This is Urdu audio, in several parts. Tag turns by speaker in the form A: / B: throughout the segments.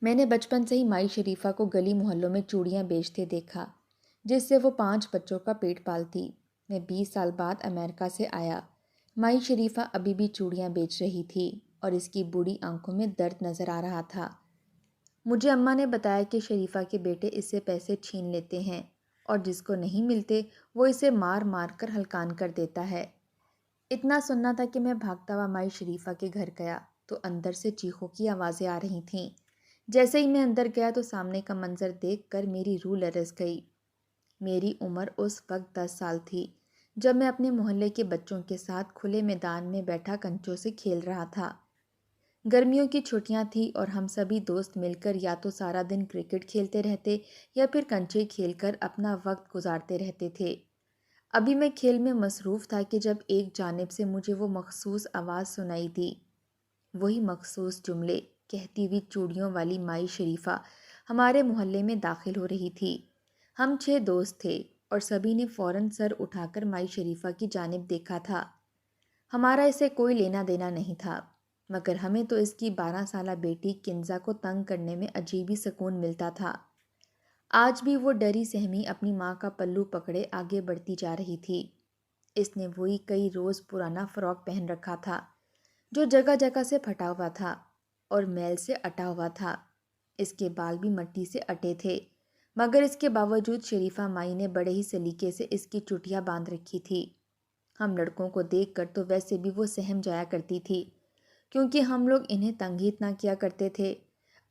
A: میں نے بچپن سے ہی مائی شریفہ کو گلی محلوں میں چوڑیاں بیچتے دیکھا، جس سے وہ 5 بچوں کا پیٹ پالتی۔ میں 20 سال بعد امریکہ سے آیا۔ مائی شریفہ ابھی بھی چوڑیاں بیچ رہی تھی اور اس کی بوڑھی آنکھوں میں درد نظر آ رہا تھا۔ مجھے اماں نے بتایا کہ شریفہ کے بیٹے اس سے پیسے چھین لیتے ہیں اور جس کو نہیں ملتے وہ اسے مار مار کر ہلکان کر دیتا ہے۔ اتنا سننا تھا کہ میں بھاگتا ہوا مائی شریفہ کے گھر گیا تو اندر سے چیخوں کی آوازیں آ رہی تھیں۔ جیسے ہی میں اندر گیا تو سامنے کا منظر دیکھ کر میری روح لرز گئی۔ میری عمر اس وقت 10 سال تھی جب میں اپنے محلے کے بچوں کے ساتھ کھلے میدان میں بیٹھا کنچوں سے کھیل رہا تھا۔ گرمیوں کی چھٹیاں تھیں اور ہم سبھی دوست مل کر یا تو سارا دن کرکٹ کھیلتے رہتے یا پھر کنچے کھیل کر اپنا وقت گزارتے رہتے تھے۔ ابھی میں کھیل میں مصروف تھا کہ جب ایک جانب سے مجھے وہ مخصوص آواز سنائی دی، وہی مخصوص جملے کہتی ہوئی چوڑیوں والی مائی شریفہ ہمارے محلے میں داخل ہو رہی تھی۔ ہم 6 دوست تھے اور سبھی نے فوراً سر اٹھا کر مائی شریفہ کی جانب دیکھا تھا۔ ہمارا اسے کوئی لینا دینا نہیں تھا، مگر ہمیں تو اس کی 12 سالہ بیٹی کنزا کو تنگ کرنے میں عجیبی سکون ملتا تھا۔ آج بھی وہ ڈری سہمی اپنی ماں کا پلو پکڑے آگے بڑھتی جا رہی تھی۔ اس نے وہی کئی روز پرانا فراک پہن رکھا تھا جو جگہ جگہ سے پھٹا ہوا تھا اور میل سے اٹا ہوا تھا۔ اس کے بال بھی مٹی سے اٹے تھے، مگر اس کے باوجود شریفہ مائی نے بڑے ہی سلیقے سے اس کی چٹیاں باندھ رکھی تھی۔ ہم لڑکوں کو دیکھ کر تو ویسے بھی وہ سہم جایا کرتی تھی، کیونکہ ہم لوگ انہیں تنگ ہی اتنا کیا کرتے تھے۔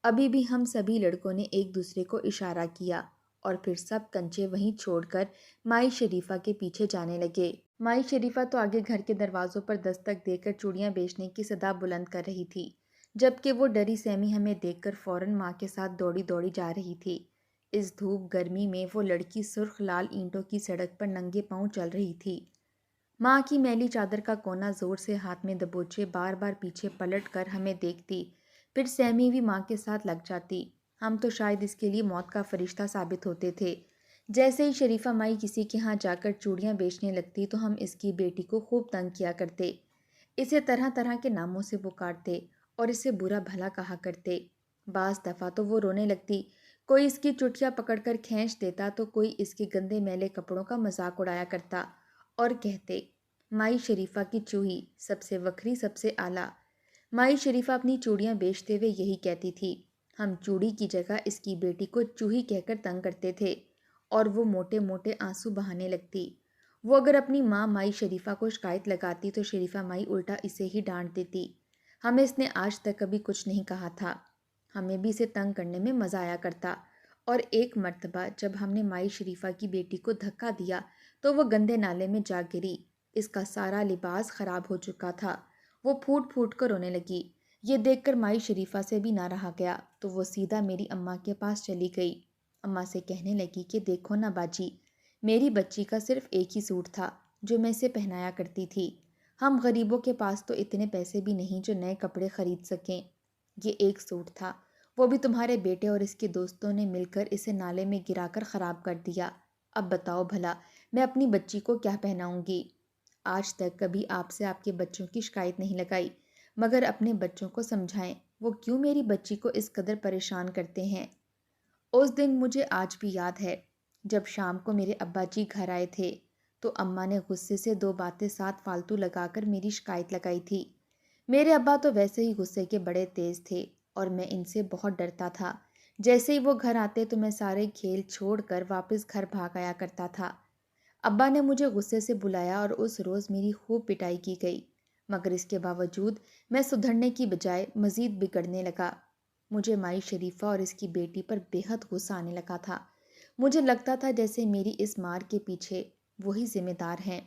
A: ابھی بھی ہم سبھی لڑکوں نے ایک دوسرے کو اشارہ کیا اور پھر سب کنچے وہیں چھوڑ کر مائی شریفہ کے پیچھے جانے لگے۔ مائی شریفہ تو آگے گھر کے دروازوں پر دستک دے کر چوڑیاں بیچنے کی صدا بلند کر رہی تھی، جبکہ وہ ڈری سہمی ہمیں دیکھ کر فوراً ماں کے ساتھ دوڑی دوڑی جا رہی تھی۔ اس دھوپ گرمی میں وہ لڑکی سرخ لال اینٹوں کی سڑک پر ننگے پاؤں چل رہی تھی۔ ماں کی میلی چادر کا کونا زور سے ہاتھ میں دبوچے بار بار پیچھے پلٹ کر ہمیں دیکھتی، پھر سہمی ہوئی ماں کے ساتھ لگ جاتی۔ ہم تو شاید اس کے لیے موت کا فرشتہ ثابت ہوتے تھے۔ جیسے ہی شریفہ مائی کسی کے ہاں جا کر چوڑیاں بیچنے لگتی تو ہم اس کی بیٹی کو خوب تنگ کیا کرتے، اسے طرح طرح کے ناموں سے پکارتے اور اسے برا بھلا کہا کرتے۔ بعض دفعہ تو وہ رونے لگتی، کوئی اس کی چٹیاں پکڑ کر کھینچ دیتا تو کوئی اس کے گندے میلے کپڑوں کا مذاق اڑایا کرتا اور کہتے، مائی شریفہ کی چوہی سب سے وکھری سب سے اعلیٰ۔ مائی شریفہ اپنی چوڑیاں بیچتے ہوئے یہی کہتی تھی۔ ہم چوڑی کی جگہ اس کی بیٹی کو چوہی کہہ کر تنگ کرتے تھے اور وہ موٹے موٹے آنسو بہانے لگتی۔ وہ اگر اپنی ماں مائی شریفہ کو شکایت لگاتی تو شریفہ مائی الٹا اسے ہی ڈانٹ دیتی۔ ہمیں اس نے آج تک کبھی کچھ نہیں کہا تھا، ہمیں بھی اسے تنگ کرنے میں مزہ آیا کرتا۔ اور ایک مرتبہ جب ہم نے مائی شریفہ کی بیٹی کو دھکا دیا تو وہ گندے نالے میں جا گری۔ اس کا سارا لباس خراب ہو چکا تھا، وہ پھوٹ پھوٹ کر رونے لگی۔ یہ دیکھ کر مائی شریفہ سے بھی نہ رہا گیا تو وہ سیدھا میری اماں کے پاس چلی گئی۔ اماں سے کہنے لگی کہ دیکھو نا باجی، میری بچی کا صرف ایک ہی سوٹ تھا جو میں اسے پہنایا کرتی تھی۔ ہم غریبوں کے پاس تو اتنے پیسے بھی نہیں جو نئے کپڑے خرید سکیں۔ یہ ایک سوٹ تھا، وہ بھی تمہارے بیٹے اور اس کے دوستوں نے مل کر اسے نالے میں گرا کر خراب کر دیا۔ اب بتاؤ بھلا میں اپنی بچی کو کیا پہناؤں گی؟ آج تک کبھی آپ سے آپ کے بچوں کی شکایت نہیں لگائی، مگر اپنے بچوں کو سمجھائیں وہ کیوں میری بچی کو اس قدر پریشان کرتے ہیں۔ اس دن مجھے آج بھی یاد ہے جب شام کو میرے ابا جی گھر آئے تھے تو اماں نے غصے سے 2 باتیں ساتھ فالتو لگا کر میری شکایت لگائی تھی۔ میرے ابا تو ویسے ہی غصے کے بڑے تیز تھے اور میں ان سے بہت ڈرتا تھا۔ جیسے ہی وہ گھر آتے تو میں سارے کھیل چھوڑ کر واپس گھر بھاگ آیا کرتا تھا۔ ابا نے مجھے غصے سے بلایا اور اس روز میری خوب پٹائی کی گئی، مگر اس کے باوجود میں سدھرنے کی بجائے مزید بگڑنے لگا۔ مجھے مائی شریفہ اور اس کی بیٹی پر بے حد غصہ آنے لگا تھا۔ مجھے لگتا تھا جیسے میری اس مار کے پیچھے وہی ذمہ دار ہیں۔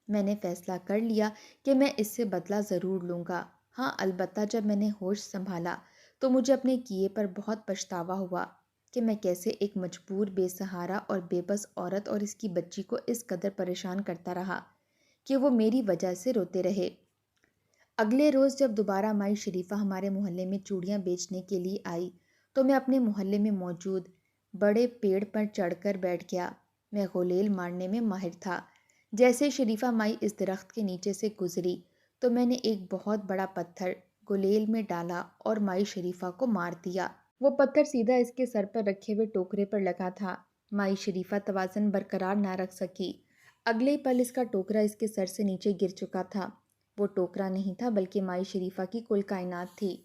A: میں نے فیصلہ کر لیا کہ میں اس سے بدلہ ضرور لوں گا۔ ہاں البتہ جب میں نے ہوش سنبھالا تو مجھے اپنے کیے پر بہت پچھتاوا ہوا کہ میں کیسے ایک مجبور بے سہارا اور بے بس عورت اور اس کی بچی کو اس قدر پریشان کرتا رہا کہ وہ میری وجہ سے روتے رہے۔ اگلے روز جب دوبارہ مائی شریفہ ہمارے محلے میں چوڑیاں بیچنے کے لیے آئی تو میں اپنے محلے میں موجود بڑے پیڑ پر چڑھ کر بیٹھ گیا۔ میں غلیل مارنے میں ماہر تھا۔ جیسے شریفہ مائی اس درخت کے نیچے سے گزری تو میں نے ایک بہت بڑا پتھر گلیل میں ڈالا اور مائی شریفہ کو مار دیا۔ وہ پتھر سیدھا اس کے سر پر رکھے ہوئے ٹوکرے پر لگا تھا۔ مائی شریفہ توازن برقرار نہ رکھ سکی۔ اگلے ہی پل اس کا ٹوکرا اس کے سر سے نیچے گر چکا تھا۔ وہ ٹوکرا نہیں تھا بلکہ مائی شریفہ کی کل کائنات تھی،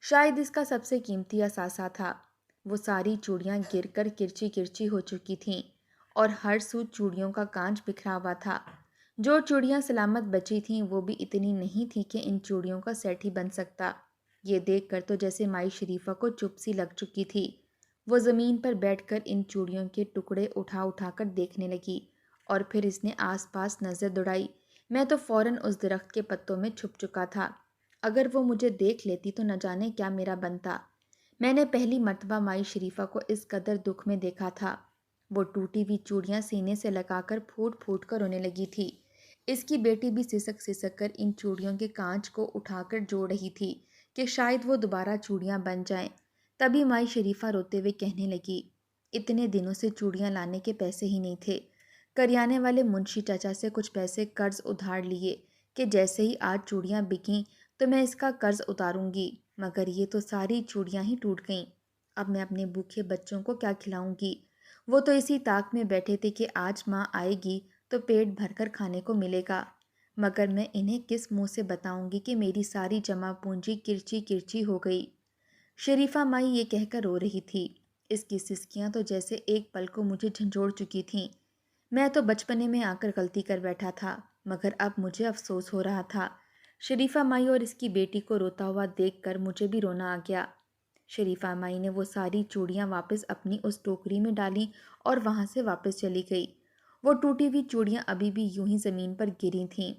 A: شاید اس کا سب سے قیمتی اثاثہ تھا۔ وہ ساری چوڑیاں گر کر کرچی کرچی ہو چکی تھیں اور ہر سو چوڑیوں کا کانچ بکھرا ہوا تھا۔ جو چوڑیاں سلامت بچی تھیں وہ بھی اتنی نہیں تھی کہ ان چوڑیوں کا سیٹ ہی بن سکتا۔ یہ دیکھ کر تو جیسے مائی شریفہ کو چپ سی لگ چکی تھی۔ وہ زمین پر بیٹھ کر ان چوڑیوں کے ٹکڑے اٹھا اٹھا کر دیکھنے لگی اور پھر اس نے آس پاس نظر دوڑائی۔ میں تو فوراً اس درخت کے پتوں میں چھپ چکا تھا۔ اگر وہ مجھے دیکھ لیتی تو نہ جانے کیا میرا بنتا۔ میں نے پہلی مرتبہ مائی شریفہ کو اس قدر دکھ میں دیکھا تھا۔ وہ ٹوٹی ہوئی چوڑیاں سینے سے لگا کر پھوٹ پھوٹ کر رونے لگی تھی۔ اس کی بیٹی بھی سسک سسک کر ان چوڑیوں کے کانچ کو اٹھا کر جوڑ رہی تھی کہ شاید وہ دوبارہ چوڑیاں بن جائیں۔ تبھی مائی شریفہ روتے ہوئے کہنے لگی، اتنے دنوں سے چوڑیاں لانے کے پیسے ہی نہیں تھے۔ کریانے والے منشی چچا سے کچھ پیسے قرض ادھار لیے کہ جیسے ہی آج چوڑیاں بکیں تو میں اس کا قرض اتاروں گی، مگر یہ تو ساری چوڑیاں ہی ٹوٹ گئیں۔ اب میں اپنے بھوکے بچوں کو کیا کھلاؤں گی؟ وہ تو اسی طاق میں بیٹھے تھے کہ آج ماں آئے گی تو پیٹ بھر کر کھانے کو ملے گا، مگر میں انہیں کس منہ سے بتاؤں گی کہ میری ساری جمع پونجی کرچی کرچی ہو گئی۔ شریفہ مائی یہ کہہ کر رو رہی تھی۔ اس کی سسکیاں تو جیسے ایک پل کو مجھے جھنجھوڑ چکی تھیں۔ میں تو بچپنے میں آ کر غلطی کر بیٹھا تھا، مگر اب مجھے افسوس ہو رہا تھا۔ شریفہ مائی اور اس کی بیٹی کو روتا ہوا دیکھ کر مجھے بھی رونا آ گیا۔ شریفہ مائی نے وہ ساری چوڑیاں واپس اپنی اس ٹوکری میں ڈالیں اور وہاں سے واپس چلی گئی۔ وہ ٹوٹی ہوئی چوڑیاں ابھی بھی یوں ہی زمین پر گری تھیں۔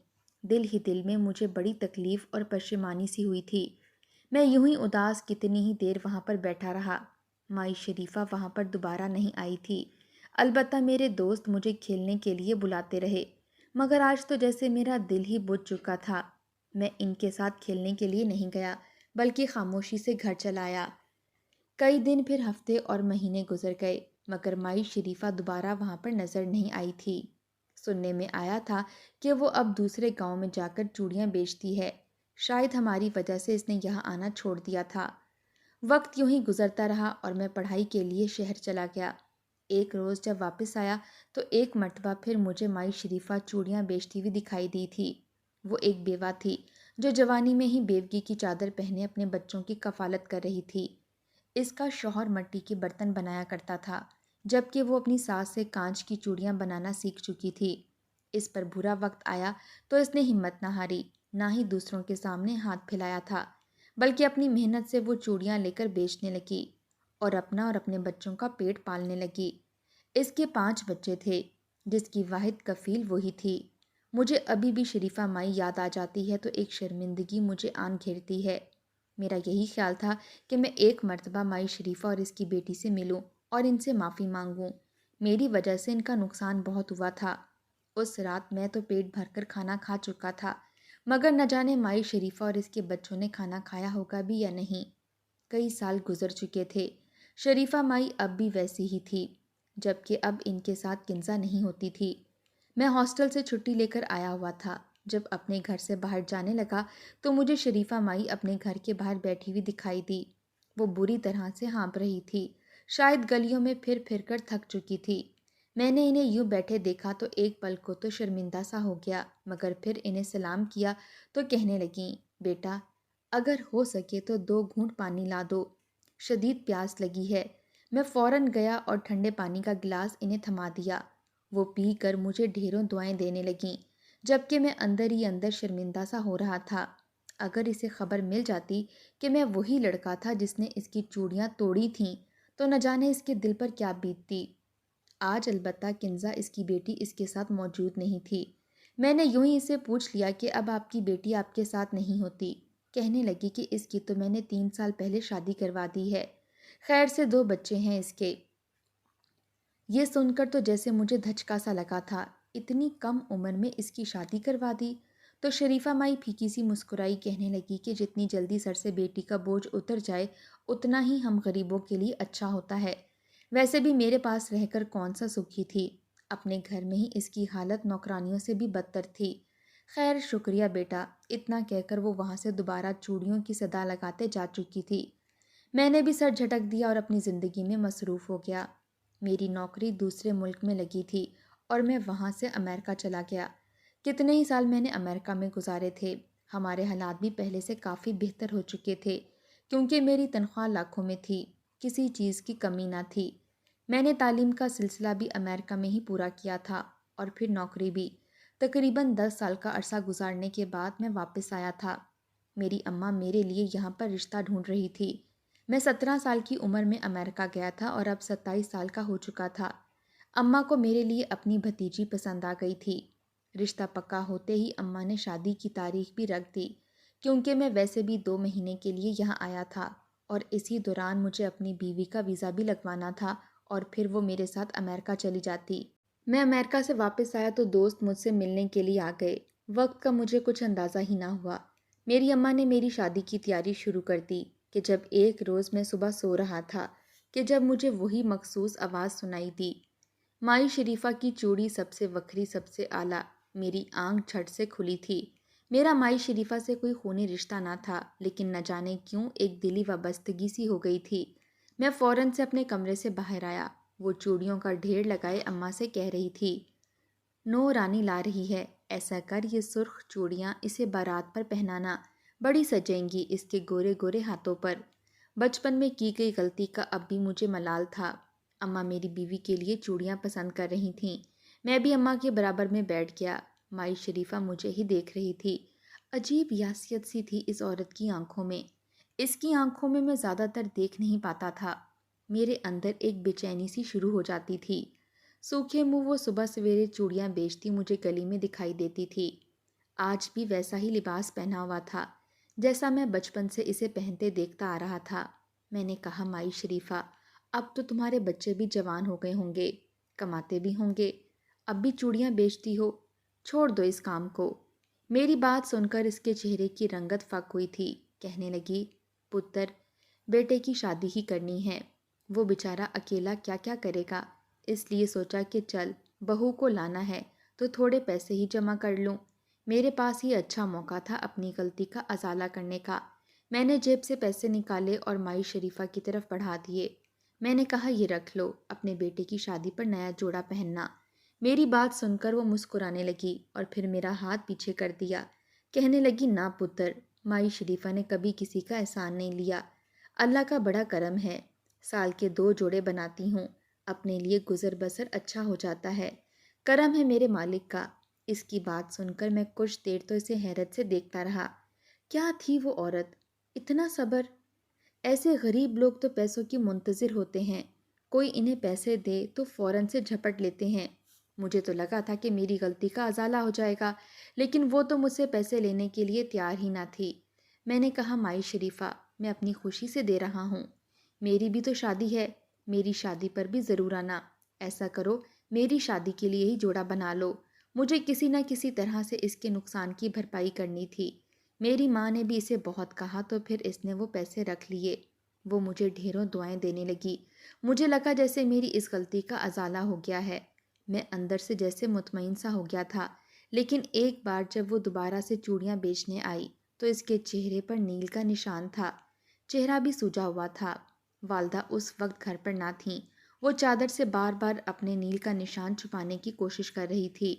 A: دل ہی دل میں مجھے بڑی تکلیف اور پشیمانی سی ہوئی تھی۔ میں یوں ہی اداس کتنی ہی دیر وہاں پر بیٹھا رہا۔ مائی شریفہ وہاں پر دوبارہ نہیں آئی تھی۔ البتہ میرے دوست مجھے کھیلنے کے لیے بلاتے رہے، مگر آج تو جیسے میرا دل ہی بجھ چکا تھا۔ میں ان کے ساتھ کھیلنے کے لیے نہیں گیا بلکہ خاموشی سے گھر چلا آیا۔ کئی دن پھر ہفتے اور مہینے گزر گئے، مگر مائی شریفہ دوبارہ وہاں پر نظر نہیں آئی تھی۔ سننے میں آیا تھا کہ وہ اب دوسرے گاؤں میں جا کر چوڑیاں بیچتی ہے۔ شاید ہماری وجہ سے اس نے یہاں آنا چھوڑ دیا تھا۔ وقت یوں ہی گزرتا رہا اور میں پڑھائی کے لیے شہر چلا گیا۔ ایک روز جب واپس آیا تو ایک مرتبہ پھر مجھے مائی شریفہ چوڑیاں بیچتی ہوئی دکھائی دی تھی۔ وہ ایک بیوہ تھی جو جوانی میں ہی بیوگی کی چادر پہنے اپنے بچوں کی کفالت کر رہی تھی۔ اس کا شوہر مٹی کے برتن بنایا کرتا تھا، جبکہ وہ اپنی ساس سے کانچ کی چوڑیاں بنانا سیکھ چکی تھی۔ اس پر برا وقت آیا تو اس نے ہمت نہ ہاری، نہ ہی دوسروں کے سامنے ہاتھ پھیلایا تھا، بلکہ اپنی محنت سے وہ چوڑیاں لے کر بیچنے لگی اور اپنا اور اپنے بچوں کا پیٹ پالنے لگی۔ اس کے 5 بچے تھے، جس کی واحد کفیل وہی تھی۔ مجھے ابھی بھی شریفہ مائی یاد آ جاتی ہے تو ایک شرمندگی مجھے آن گھیرتی ہے۔ میرا یہی خیال تھا کہ میں ایک مرتبہ مائی شریفہ اور اس کی بیٹی سے ملوں اور ان سے معافی مانگوں۔ میری وجہ سے ان کا نقصان بہت ہوا تھا۔ اس رات میں تو پیٹ بھر کر کھانا کھا چکا تھا، مگر نہ جانے مائی شریفہ اور اس کے بچوں نے کھانا کھایا ہوگا بھی یا نہیں۔ کئی سال گزر چکے تھے، شریفہ مائی اب بھی ویسی ہی تھی، جبکہ اب ان کے ساتھ کنزا نہیں ہوتی تھی۔ میں ہاسٹل سے چھٹی لے کر آیا ہوا تھا۔ جب اپنے گھر سے باہر جانے لگا تو مجھے شریفہ مائی اپنے گھر کے باہر بیٹھی ہوئی دکھائی دی۔ وہ بری طرح سے ہانپ رہی تھی، شاید گلیوں میں پھر پھر کر تھک چکی تھی۔ میں نے انہیں یوں بیٹھے دیکھا تو ایک پل کو تو شرمندہ سا ہو گیا، مگر پھر انہیں سلام کیا تو کہنے لگیں، بیٹا اگر ہو سکے تو 2 گھونٹ پانی لا دو، شدید پیاس لگی ہے۔ میں فوراً گیا اور ٹھنڈے پانی کا گلاس انہیں تھما دیا۔ وہ پی کر مجھے ڈھیروں دعائیں دینے لگیں، جبکہ میں اندر ہی اندر شرمندہ سا ہو رہا تھا۔ اگر اسے خبر مل جاتی کہ میں وہی لڑکا تھا جس نے اس کی چوڑیاں توڑی تھیں تو نہ جانے اس کے دل پر کیا بیتتی۔ آج البتہ کنزا اس کی بیٹی اس کے ساتھ موجود نہیں تھی۔ میں نے یوں ہی اسے پوچھ لیا کہ اب آپ کی بیٹی آپ کے ساتھ نہیں ہوتی۔ کہنے لگی کہ اس کی تو میں نے 3 سال پہلے شادی کروا دی ہے، خیر سے 2 بچے ہیں اس کے۔ یہ سن کر تو جیسے مجھے دھچکا سا لگا تھا، اتنی کم عمر میں اس کی شادی کروا دی۔ تو شریفہ مائی پھیکی سی مسکرائی، کہنے لگی کہ جتنی جلدی سر سے بیٹی کا بوجھ اتر جائے اتنا ہی ہم غریبوں کے لیے اچھا ہوتا ہے۔ ویسے بھی میرے پاس رہ کر کون سا سکھی تھی، اپنے گھر میں ہی اس کی حالت نوکرانیوں سے بھی بدتر تھی۔ خیر شکریہ بیٹا، اتنا کہہ کر وہ وہاں سے دوبارہ چوڑیوں کی صدا لگاتے جا چکی تھی۔ میں نے بھی سر جھٹک دیا اور اپنی زندگی میں مصروف ہو گیا۔ میری نوکری دوسرے ملک میں لگی تھی اور میں وہاں سے امریکہ چلا گیا۔ کتنے ہی سال میں نے امریکہ میں گزارے تھے۔ ہمارے حالات بھی پہلے سے کافی بہتر ہو چکے تھے کیونکہ میری تنخواہ لاکھوں میں تھی، کسی چیز کی کمی نہ تھی۔ میں نے تعلیم کا سلسلہ بھی امریکہ میں ہی پورا کیا تھا اور پھر نوکری بھی۔ تقریباً 10 سال کا عرصہ گزارنے کے بعد میں واپس آیا تھا۔ میری اماں میرے لیے یہاں پر رشتہ ڈھونڈ رہی تھی۔ میں 17 سال کی عمر میں امریکہ گیا تھا اور اب 27 سال کا ہو چکا تھا۔ اماں کو میرے لیے اپنی بھتیجی پسند آ گئی تھی۔ رشتہ پکا ہوتے ہی اماں نے شادی کی تاریخ بھی رکھ دی کیونکہ میں ویسے بھی 2 مہینے کے لیے یہاں آیا تھا اور اسی دوران مجھے اپنی بیوی کا ویزا بھی لگوانا تھا اور پھر وہ میرے ساتھ امریکہ چلی جاتی۔ میں امریکہ سے واپس آیا تو دوست مجھ سے ملنے کے لیے آ گئے۔ وقت کا مجھے کچھ اندازہ ہی نہ ہوا۔ میری اماں نے میری شادی کی تیاری شروع کر دی کہ جب ایک روز میں صبح سو رہا تھا کہ جب مجھے وہی مخصوص آواز سنائی دی، مائی شریفہ کی چوڑی سب سے وکھری، سب سے اعلیٰ۔ میری آنکھ جھٹ سے کھلی تھی۔ میرا مائی شریفہ سے کوئی خونی رشتہ نہ تھا لیکن نہ جانے کیوں ایک دلی وابستگی سی ہو گئی تھی۔ میں فوراً سے اپنے کمرے سے باہر آیا۔ وہ چوڑیوں کا ڈھیر لگائے اماں سے کہہ رہی تھی، نو رانی لا رہی ہے، ایسا کر یہ سرخ چوڑیاں اسے بارات پر پہنانا، بڑی سجیں گی اس کے گورے گورے ہاتھوں پر۔ بچپن میں کی گئی غلطی کا اب بھی مجھے ملال تھا۔ اماں میری بیوی کے لیے چوڑیاں پسند کر رہی تھیں۔ میں بھی اماں کے برابر میں بیٹھ گیا۔ مائی شریفہ مجھے ہی دیکھ رہی تھی۔ عجیب یاسیت سی تھی اس عورت کی آنکھوں میں۔ اس کی آنکھوں میں زیادہ تر دیکھ نہیں پاتا تھا۔ میرے اندر ایک بے چینی سی شروع ہو جاتی تھی۔ سوکھے منہ وہ صبح سویرے چوڑیاں بیچتی مجھے گلی میں دکھائی دیتی تھی۔ آج بھی ویسا ہی لباس پہنا ہوا تھا جیسا میں بچپن سے اسے پہنتے دیکھتا آ رہا تھا۔ میں نے کہا، مائی شریفہ، اب تو تمہارے بچے بھی جوان ہو گئے ہوں گے، کماتے بھی ہوں گے، اب بھی چوڑیاں بیچتی ہو، چھوڑ دو اس کام کو۔ میری بات سن کر اس کے چہرے کی رنگت فک ہوئی تھی۔ کہنے لگی، پتر، بیٹے کی شادی ہی کرنی ہے، وہ بیچارہ اکیلا کیا کیا کرے گا، اس لیے سوچا کہ چل، بہو کو لانا ہے تو تھوڑے پیسے ہی جمع کر لوں۔ میرے پاس ہی اچھا موقع تھا اپنی غلطی کا ازالہ کرنے کا۔ میں نے جیب سے پیسے نکالے اور مائی شریفہ کی طرف بڑھا دیے۔ میں نے کہا، یہ رکھ لو، اپنے بیٹے کی شادی پر نیا جوڑا پہننا۔ میری بات سن کر وہ مسکرانے لگی اور پھر میرا ہاتھ پیچھے کر دیا۔ کہنے لگی، نہ پتر، مائی شریفہ نے کبھی کسی کا احسان نہیں لیا۔ اللہ کا بڑا کرم ہے، سال کے 2 جوڑے بناتی ہوں، اپنے لیے گزر بسر اچھا ہو جاتا ہے، کرم ہے میرے مالک کا۔ اس کی بات سن کر میں کچھ دیر تو اسے حیرت سے دیکھتا رہا۔ کیا تھی وہ عورت، اتنا صبر! ایسے غریب لوگ تو پیسوں کی منتظر ہوتے ہیں، کوئی انہیں پیسے دے تو فوراً سے جھپٹ لیتے ہیں۔ مجھے تو لگا تھا کہ میری غلطی کا ازالہ ہو جائے گا، لیکن وہ تو مجھ سے پیسے لینے کے لیے تیار ہی نہ تھی۔ میں نے کہا، مائی شریفہ، میں اپنی خوشی سے دے رہا ہوں، میری بھی تو شادی ہے، میری شادی پر بھی ضرور آنا۔ ایسا کرو، میری شادی کے لیے ہی جوڑا بنا لو، مجھے کسی نہ کسی طرح سے اس کے نقصان کی بھرپائی کرنی تھی۔ میری ماں نے بھی اسے بہت کہا تو پھر اس نے وہ پیسے رکھ لیے۔ وہ مجھے ڈھیروں دعائیں دینے لگی۔ مجھے لگا جیسے میری اس غلطی کا ازالہ ہو گیا ہے۔ میں اندر سے جیسے مطمئن سا ہو گیا تھا، لیکن ایک بار جب وہ دوبارہ سے چوڑیاں بیچنے آئی تو اس کے چہرے پر نیل کا نشان تھا، چہرہ بھی سوجا ہوا تھا۔ والدہ اس وقت گھر پر نہ تھیں۔ وہ چادر سے بار بار اپنے نیل کا نشان چھپانے کی کوشش کر رہی تھی۔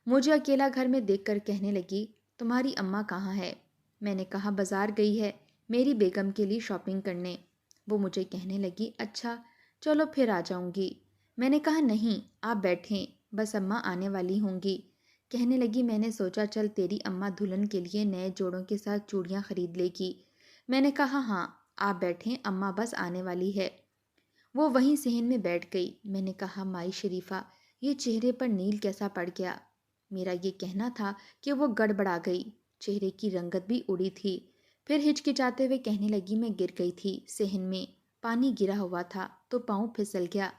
A: مجھے اکیلا گھر میں دیکھ کر کہنے لگی، تمہاری اماں کہاں ہے؟ میں نے کہا، بازار گئی ہے میری بیگم کے لیے شاپنگ کرنے۔ وہ مجھے کہنے لگی، اچھا چلو پھر آ جاؤں گی۔ میں نے کہا، نہیں، آپ بیٹھیں، بس اماں آنے والی ہوں گی۔ کہنے لگی، میں نے سوچا چل تیری اماں دلہن کے لیے نئے جوڑوں کے ساتھ چوڑیاں خرید لے گی۔ میں نے کہا، ہاں آپ بیٹھیں، اماں بس آنے والی ہے۔ وہ وہیں صحن میں بیٹھ گئی۔ میں نے کہا، مائی شریفہ، یہ چہرے پر نیل کیسا پڑ گیا؟ میرا یہ کہنا تھا کہ وہ گڑبڑا گئی، چہرے کی رنگت بھی اڑی تھی۔ پھر ہچکچاتے ہوئے کہنے لگی، میں گر گئی تھی، صحن میں پانی گرا ہوا تھا تو پاؤں پھسل گیا۔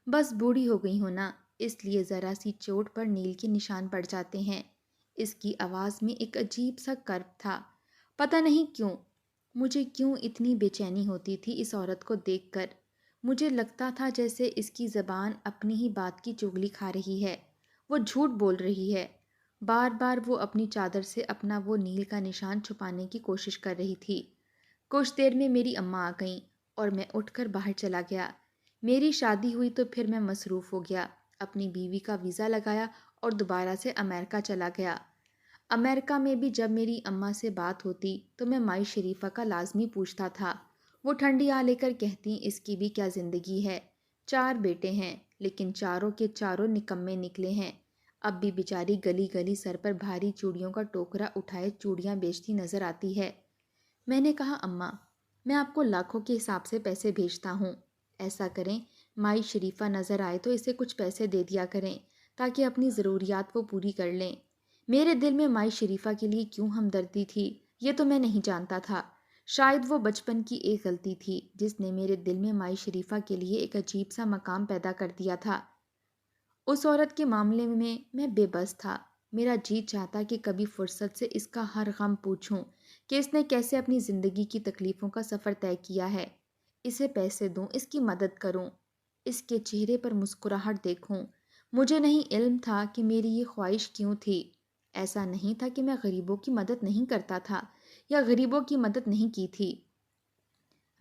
A: بس بوڑھی ہو گئی ہوں نا، اس لیے ذرا سی چوٹ پر نیل کے نشان پڑ جاتے ہیں۔ اس کی آواز میں ایک عجیب سا کرب تھا۔ پتہ نہیں کیوں مجھے اتنی بے چینی ہوتی تھی اس عورت کو دیکھ کر۔ مجھے لگتا تھا جیسے اس کی زبان اپنی ہی بات کی چغلی کھا رہی ہے، وہ جھوٹ بول رہی ہے۔ بار بار وہ اپنی چادر سے اپنا وہ نیل کا نشان چھپانے کی کوشش کر رہی تھی۔ کچھ دیر میں میری اماں آ گئیں اور میں اٹھ کر باہر چلا گیا۔ میری شادی ہوئی تو پھر میں مصروف ہو گیا، اپنی بیوی کا ویزا لگایا اور دوبارہ سے امریکہ چلا گیا۔ امریکہ میں بھی جب میری اماں سے بات ہوتی تو میں مائی شریفہ کا لازمی پوچھتا تھا۔ وہ ٹھنڈی آ لے کر کہتی اس کی بھی کیا زندگی ہے، 4 بیٹے ہیں لیکن چاروں کے چاروں نکمے نکلے ہیں۔ اب بھی بیچاری گلی گلی سر پر بھاری چوڑیوں کا ٹوکرا اٹھائے چوڑیاں بیچتی نظر آتی ہے۔ میں نے کہا اماں، میں آپ کو لاکھوں کے حساب سے پیسے بھیجتا ہوں، ایسا کریں مائی شریفہ نظر آئے تو اسے کچھ پیسے دے دیا کریں تاکہ اپنی ضروریات وہ پوری کر لیں۔ میرے دل میں مائی شریفہ کے لیے کیوں ہمدردی تھی یہ تو میں نہیں جانتا تھا۔ شاید وہ بچپن کی ایک غلطی تھی جس نے میرے دل میں مائی شریفہ کے لیے ایک عجیب سا مقام پیدا کر دیا تھا۔ اس عورت کے معاملے میں بے بس تھا۔ میرا جی چاہتا کہ کبھی فرصت سے اس کا ہر غم پوچھوں کہ اس نے کیسے اپنی زندگی کی تکلیفوں کا سفر طے کیا ہے، اسے پیسے دوں، اس کی مدد کروں، اس کے چہرے پر مسکراہٹ دیکھوں۔ مجھے نہیں علم تھا کہ میری یہ خواہش کیوں تھی۔ ایسا نہیں تھا کہ میں غریبوں کی مدد نہیں کرتا تھا یا غریبوں کی مدد نہیں کی تھی۔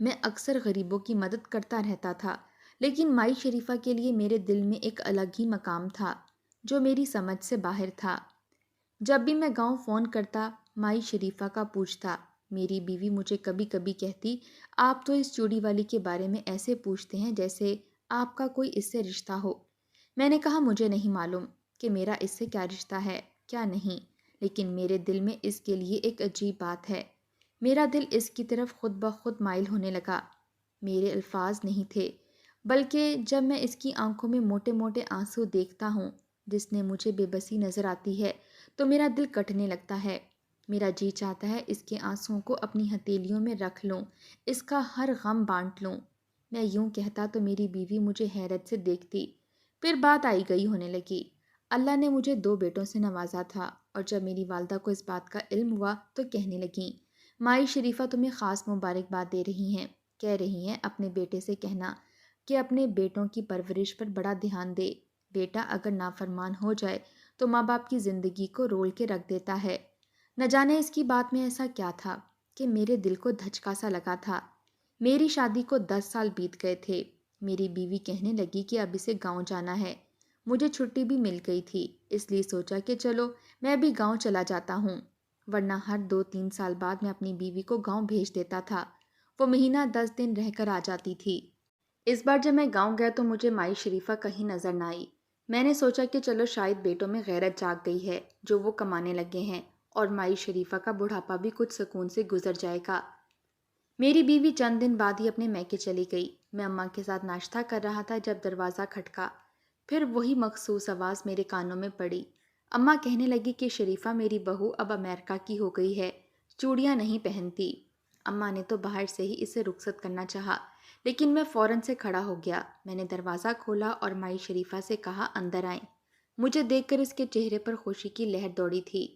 A: میں اکثر غریبوں کی مدد کرتا رہتا تھا، لیکن مائی شریفہ کے لیے میرے دل میں ایک الگ ہی مقام تھا جو میری سمجھ سے باہر تھا۔ جب بھی میں گاؤں فون کرتا مائی شریفہ کا پوچھتا۔ میری بیوی مجھے کبھی کبھی کہتی آپ تو اس چوڑی والی کے بارے میں ایسے پوچھتے ہیں جیسے آپ کا کوئی اس سے رشتہ ہو۔ میں نے کہا مجھے نہیں معلوم کہ میرا اس سے کیا رشتہ ہے کیا نہیں، لیکن میرے دل میں اس کے لیے ایک عجیب بات ہے۔ میرا دل اس کی طرف خود بخود مائل ہونے لگا۔ میرے الفاظ نہیں تھے، بلکہ جب میں اس کی آنکھوں میں موٹے موٹے آنسو دیکھتا ہوں جس نے مجھے بے بسی نظر آتی ہے تو میرا دل کٹنے لگتا ہے۔ میرا جی چاہتا ہے اس کے آنسوؤں کو اپنی ہتھیلیوں میں رکھ لوں، اس کا ہر غم بانٹ لوں۔ میں یوں کہتا تو میری بیوی مجھے حیرت سے دیکھتی، پھر بات آئی گئی ہونے لگی۔ اللہ نے مجھے 2 بیٹوں سے نوازا تھا، اور جب میری والدہ کو اس بات کا علم ہوا تو کہنے لگیں مائی شریفہ تمہیں خاص مبارکباد دے رہی ہیں، کہہ رہی ہیں اپنے بیٹے سے کہنا کہ اپنے بیٹوں کی پرورش پر بڑا دھیان دے۔ بیٹا اگر نافرمان ہو جائے تو ماں باپ کی زندگی کو رول کے رکھ دیتا ہے۔ نہ جانے اس کی بات میں ایسا کیا تھا کہ میرے دل کو دھچکا سا لگا تھا۔ میری شادی کو 10 سال بیت گئے تھے۔ میری بیوی کہنے لگی کہ اب اسے گاؤں جانا ہے۔ مجھے چھٹی بھی مل گئی تھی، اس لیے سوچا کہ چلو میں بھی گاؤں چلا جاتا ہوں، ورنہ ہر 2-3 سال بعد میں اپنی بیوی کو گاؤں بھیج دیتا تھا، وہ مہینہ 10 دن رہ کر آ جاتی تھی۔ اس بار جب میں گاؤں گیا تو مجھے مائی شریفہ کہیں نظر نہ آئی۔ میں نے سوچا کہ چلو شاید بیٹوں میں غیرت جاگ گئی ہے جو وہ کمانے لگے ہیں، اور مائی شریفہ کا بڑھاپا بھی کچھ سکون سے گزر جائے گا۔ میری بیوی چند دن بعد ہی اپنے میکے چلی گئی۔ میں اماں کے ساتھ ناشتہ کر رہا تھا جب دروازہ کھٹکا، پھر وہی مخصوص آواز میرے کانوں میں پڑی۔ اماں کہنے لگی کہ شریفہ میری بہو اب امریکہ کی ہو گئی ہے، چوڑیاں نہیں پہنتی۔ اماں نے تو باہر سے ہی اسے رخصت کرنا چاہا، لیکن میں فوراً سے کھڑا ہو گیا۔ میں نے دروازہ کھولا اور مائی شریفہ سے کہا اندر آئیں۔ مجھے دیکھ کر اس کے چہرے پر خوشی کی لہر دوڑی تھی۔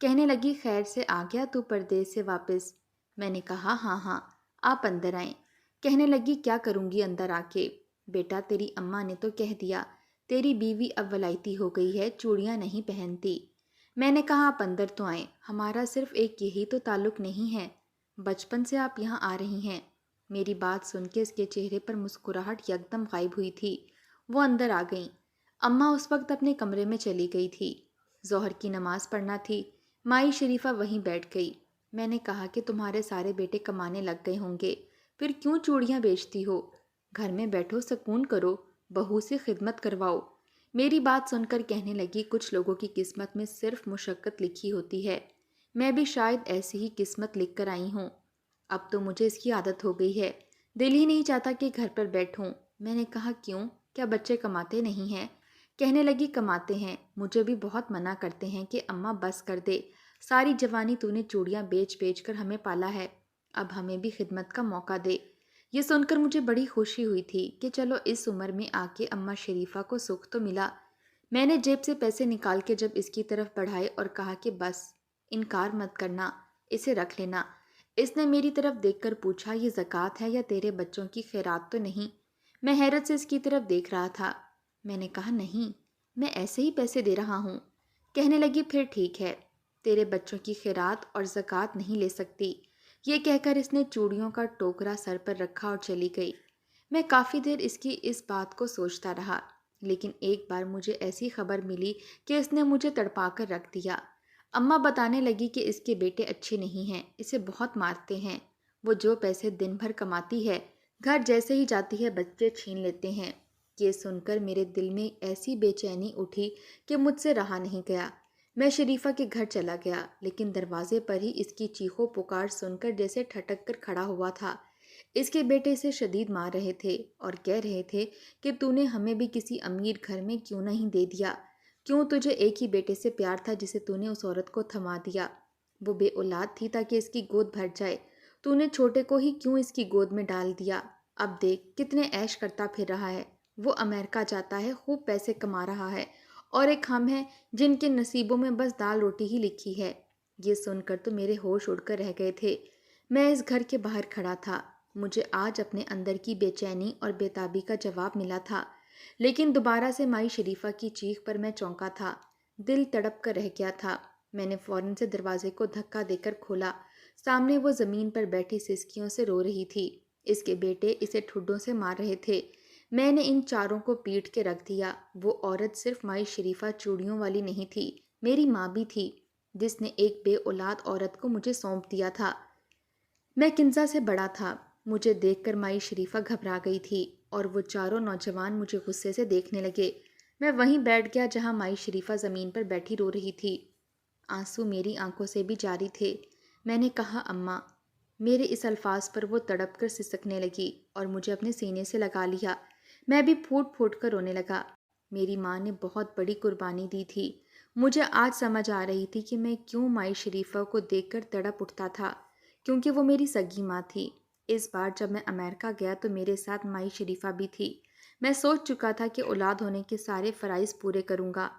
A: کہنے لگی خیر سے آ گیا تو پردیس سے واپس؟ میں نے کہا ہاں، آپ اندر آئیں۔ کہنے لگی کیا کروں گی اندر آ کے؟ بیٹا تیری اماں نے تو کہہ دیا تیری بیوی اب ولائتی ہو گئی ہے، چوڑیاں نہیں پہنتی۔ میں نے کہا آپ اندر تو آئیں، ہمارا صرف ایک یہی تو تعلق نہیں ہے، بچپن سے آپ یہاں آ رہی ہیں۔ میری بات سن کے اس کے چہرے پر مسکراہٹ یکدم غائب ہوئی تھی۔ وہ اندر آ گئیں۔ اماں اس وقت اپنے کمرے میں چلی گئی تھی، ظہر کی نماز پڑھنا تھی۔ مائی شریفہ وہیں بیٹھ گئی۔ میں نے کہا کہ تمہارے سارے بیٹے کمانے لگ گئے ہوں گے، پھر کیوں چوڑیاں بیچتی ہو؟ گھر میں بیٹھو، سکون کرو، بہو سے خدمت کرواؤ۔ میری بات سن کر کہنے لگی کچھ لوگوں کی قسمت میں صرف مشقت لکھی ہوتی ہے، میں بھی شاید ایسی ہی قسمت لکھ کر آئی ہوں۔ اب تو مجھے اس کی عادت ہو گئی ہے، دل ہی نہیں چاہتا کہ گھر پر بیٹھوں۔ میں نے کہا کیوں، کیا بچے کماتے نہیں ہیں؟ کہنے لگی کماتے ہیں، مجھے بھی بہت منع کرتے ہیں کہ اماں بس کر دے، ساری جوانی تو نے چوڑیاں بیچ بیچ کر ہمیں پالا ہے، اب ہمیں بھی خدمت کا موقع دے۔ یہ سن کر مجھے بڑی خوشی ہوئی تھی کہ چلو اس عمر میں آ کے اماں شریفہ کو سکھ تو ملا۔ میں نے جیب سے پیسے نکال کے جب اس کی طرف بڑھائے اور کہا کہ بس انکار مت کرنا، اسے رکھ لینا۔ اس نے میری طرف دیکھ کر پوچھا یہ زکوٰۃ ہے یا تیرے بچوں کی خیرات تو نہیں؟ میں حیرت سے اس کی طرف دیکھ رہا تھا۔ میں نے کہا نہیں، میں ایسے ہی پیسے دے رہا ہوں۔ کہنے لگی پھر ٹھیک ہے، تیرے بچوں کی خیرات اور زکوٰۃ نہیں لے سکتی، یہ کہہ کر اس نے چوڑیوں کا ٹوکرا سر پر رکھا اور چلی گئی۔ میں کافی دیر اس کی اس بات کو سوچتا رہا، لیکن ایک بار مجھے ایسی خبر ملی کہ اس نے مجھے تڑپا کر رکھ دیا۔ اماں بتانے لگی کہ اس کے بیٹے اچھے نہیں ہیں، اسے بہت مارتے ہیں۔ وہ جو پیسے دن بھر کماتی ہے، گھر جیسے ہی جاتی ہے بچے چھین لیتے ہیں۔ یہ سن کر میرے دل میں ایسی بے چینی اٹھی کہ مجھ سے رہا نہیں گیا۔ میں شریفہ کے گھر چلا گیا، لیکن دروازے پر ہی اس کی چیخو پکار سن کر جیسے ٹھٹک کر کھڑا ہوا تھا۔ اس کے بیٹے اسے شدید مار رہے تھے اور کہہ رہے تھے کہ تو نے ہمیں بھی کسی امیر گھر میں کیوں نہیں دے دیا؟ کیوں تجھے ایک ہی بیٹے سے پیار تھا جسے تو نے اس عورت کو تھما دیا؟ وہ بے اولاد تھی تاکہ اس کی گود بھر جائے، تو نے چھوٹے کو ہی کیوں اس کی گود میں ڈال دیا؟ اب دیکھ کتنے عیش کرتا پھر رہا ہے، وہ امریکہ جاتا ہے، خوب پیسے کما رہا ہے، اور ایک ہم ہیں جن کے نصیبوں میں بس دال روٹی ہی لکھی ہے۔ یہ سن کر تو میرے ہوش اڑ کر رہ گئے تھے۔ میں اس گھر کے باہر کھڑا تھا۔ مجھے آج اپنے اندر کی بے چینی اور بے تابی کا جواب ملا تھا، لیکن دوبارہ سے مائی شریفہ کی چیخ پر میں چونکا تھا۔ دل تڑپ کر رہ گیا تھا۔ میں نے فوراً سے دروازے کو دھکا دے کر کھولا۔ سامنے وہ زمین پر بیٹھی سسکیوں سے رو رہی تھی۔ اس کے بیٹے اسے ٹھڈوں سے مار رہے تھے۔ میں نے ان چاروں کو پیٹ کے رکھ دیا۔ وہ عورت صرف مائی شریفہ چوڑیوں والی نہیں تھی، میری ماں بھی تھی، جس نے ایک بے اولاد عورت کو مجھے سونپ دیا تھا۔ میں کنزا سے بڑا تھا۔ مجھے دیکھ کر مائی شریفہ گھبرا گئی تھی اور وہ چاروں نوجوان مجھے غصے سے دیکھنے لگے۔ میں وہیں بیٹھ گیا جہاں مائی شریفہ زمین پر بیٹھی رو رہی تھی۔ آنسو میری آنکھوں سے بھی جاری تھے۔ میں نے کہا، اماں۔ میرے اس الفاظ پر وہ تڑپ کر سسکنے لگی اور مجھے اپنے سینے سے لگا لیا۔ میں بھی پھوٹ پھوٹ کر رونے لگا۔ میری ماں نے بہت بڑی قربانی دی تھی۔ مجھے آج سمجھ آ رہی تھی کہ میں کیوں مائی شریفہ کو دیکھ کر تڑپ اٹھتا تھا، کیونکہ وہ میری سگی ماں تھی۔ اس بار جب میں امریکہ گیا تو میرے ساتھ مائی شریفہ بھی تھی۔ میں سوچ چکا تھا کہ اولاد ہونے کے سارے فرائض پورے کروں گا،